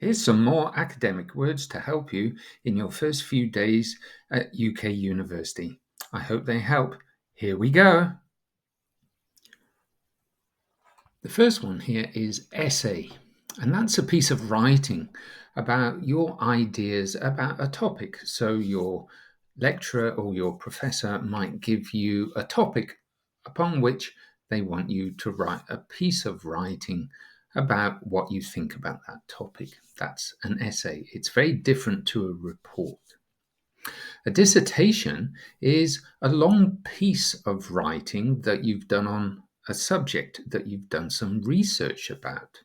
Here's some more academic words to help you in your first few days at UK University. I hope they help. Here we go. The first one here is essay, and that's a piece of writing about your ideas about a topic. So your lecturer or your professor might give you a topic upon which they want you to write a piece of writing about what you think about that topic. That's an essay. It's very different to a report. A dissertation is a long piece of writing that you've done on a subject that you've done some research about.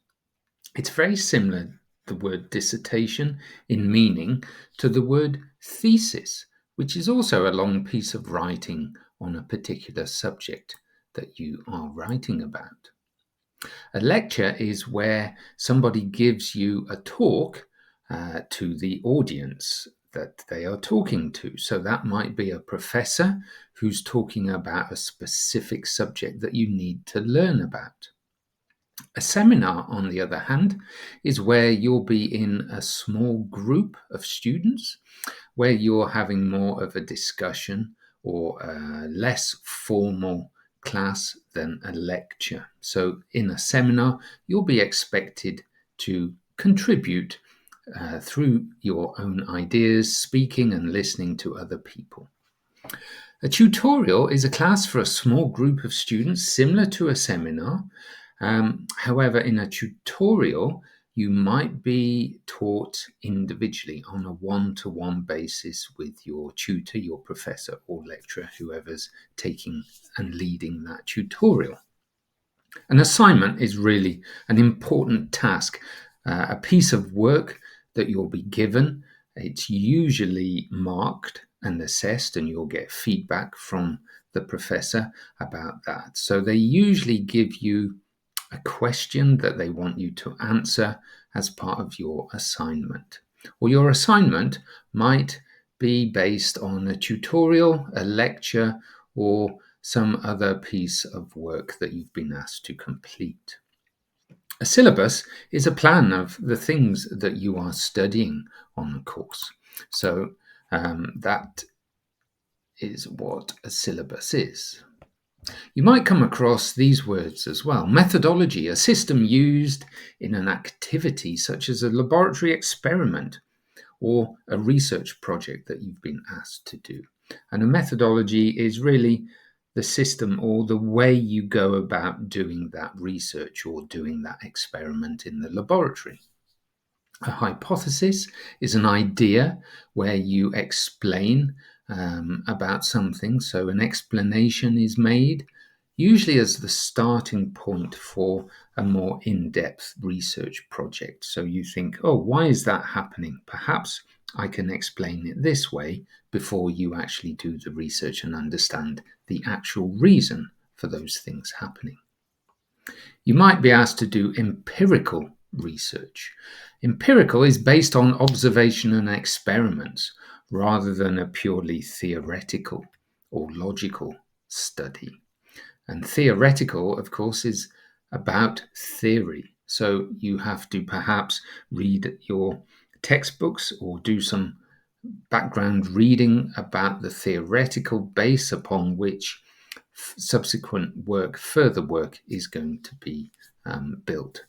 It's very similar, the word dissertation, in meaning to the word thesis, which is also a long piece of writing on a particular subject that you are writing about. A lecture is where somebody gives you a talk to the audience that they are talking to. So that might be a professor who's talking about a specific subject that you need to learn about. A seminar, on the other hand, is where you'll be in a small group of students where you're having more of a discussion or a less formal class than a lecture. So in a seminar, you'll be expected to contribute through your own ideas, speaking and listening to other people. A tutorial is a class for a small group of students, similar to a seminar. However, in a tutorial, you might be taught individually on a one-to-one basis with your tutor, your professor or lecturer, whoever's taking and leading that tutorial. An assignment is really an important task, a piece of work that you'll be given. It's usually marked and assessed, and you'll get feedback from the professor about that. So they usually give you a question that they want you to answer as part of your assignment. Or your assignment might be based on a tutorial, a lecture, or some other piece of work that you've been asked to complete. A syllabus is a plan of the things that you are studying on the course. So that is what a syllabus is. You might come across these words as well. Methodology, a system used in an activity such as a laboratory experiment or a research project that you've been asked to do. And a methodology is really the system or the way you go about doing that research or doing that experiment in the laboratory. A hypothesis is an idea where you explain about something. So an explanation is made, usually as the starting point for a more in-depth research project. So you think, oh, why is that happening? Perhaps I can explain it this way before you actually do the research and understand the actual reason for those things happening. You might be asked to do empirical research. Empirical is based on observation and experiments rather than a purely theoretical or logical study. And theoretical, of course, is about theory. So you have to perhaps read your textbooks or do some background reading about the theoretical base upon which subsequent work, further work, is going to be built.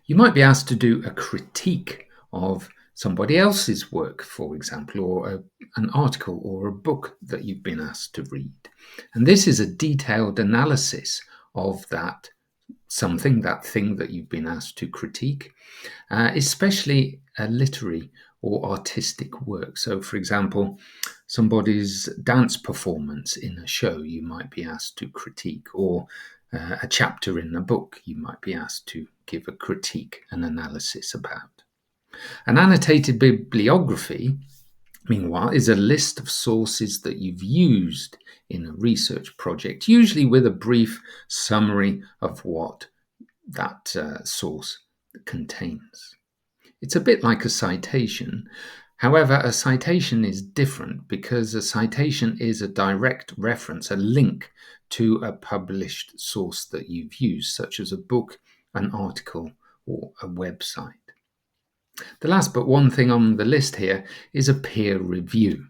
You might be asked to do a critique of somebody else's work, for example, or an article or a book that you've been asked to read. And this is a detailed analysis of that something, that thing that you've been asked to critique, especially a literary or artistic work. So, for example, somebody's dance performance in a show you might be asked to critique, or a chapter in a book you might be asked to give a critique and analysis about. An annotated bibliography, meanwhile, is a list of sources that you've used in a research project, usually with a brief summary of what that source contains. It's a bit like a citation. However, a citation is different because a citation is a direct reference, a link to a published source that you've used, such as a book, an article, or a website. The last but one thing on the list here is a peer review.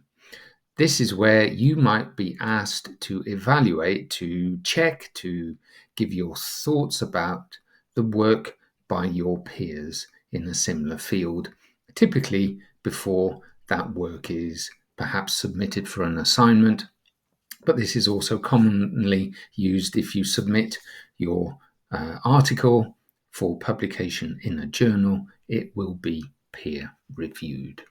This is where you might be asked to evaluate, to check, to give your thoughts about the work by your peers in a similar field, typically before that work is perhaps submitted for an assignment. But this is also commonly used if you submit your article for publication in a journal. It will be peer reviewed.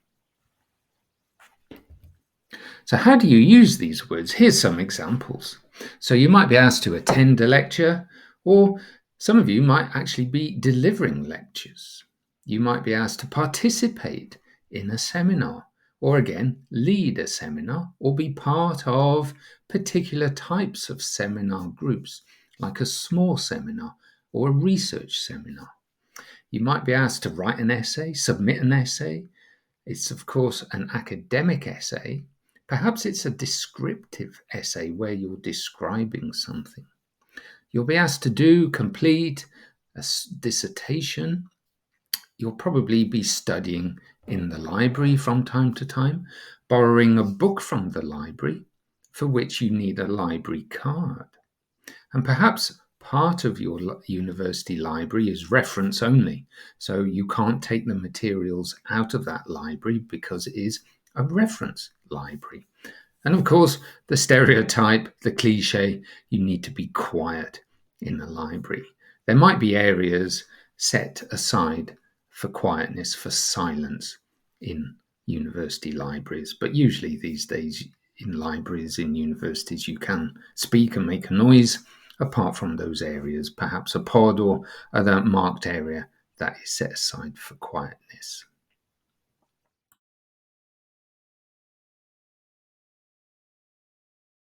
So, how do you use these words? Here's some examples. So, you might be asked to attend a lecture, or some of you might actually be delivering lectures. You might be asked to participate in a seminar, or again, lead a seminar, or be part of particular types of seminar groups, like a small seminar or a research seminar. You might be asked to write an essay, submit an essay. It's, of course, an academic essay. Perhaps it's a descriptive essay where you're describing something. You'll be asked to complete a dissertation. You'll probably be studying in the library from time to time, borrowing a book from the library, for which you need a library card. And perhaps part of your university library is reference only, so you can't take the materials out of that library because it is a reference library. And of course, the stereotype, the cliche, you need to be quiet in the library. There might be areas set aside for quietness, for silence in university libraries, but usually these days in libraries, in universities, you can speak and make a noise. Apart from those areas, perhaps a pod or other marked area that is set aside for quietness.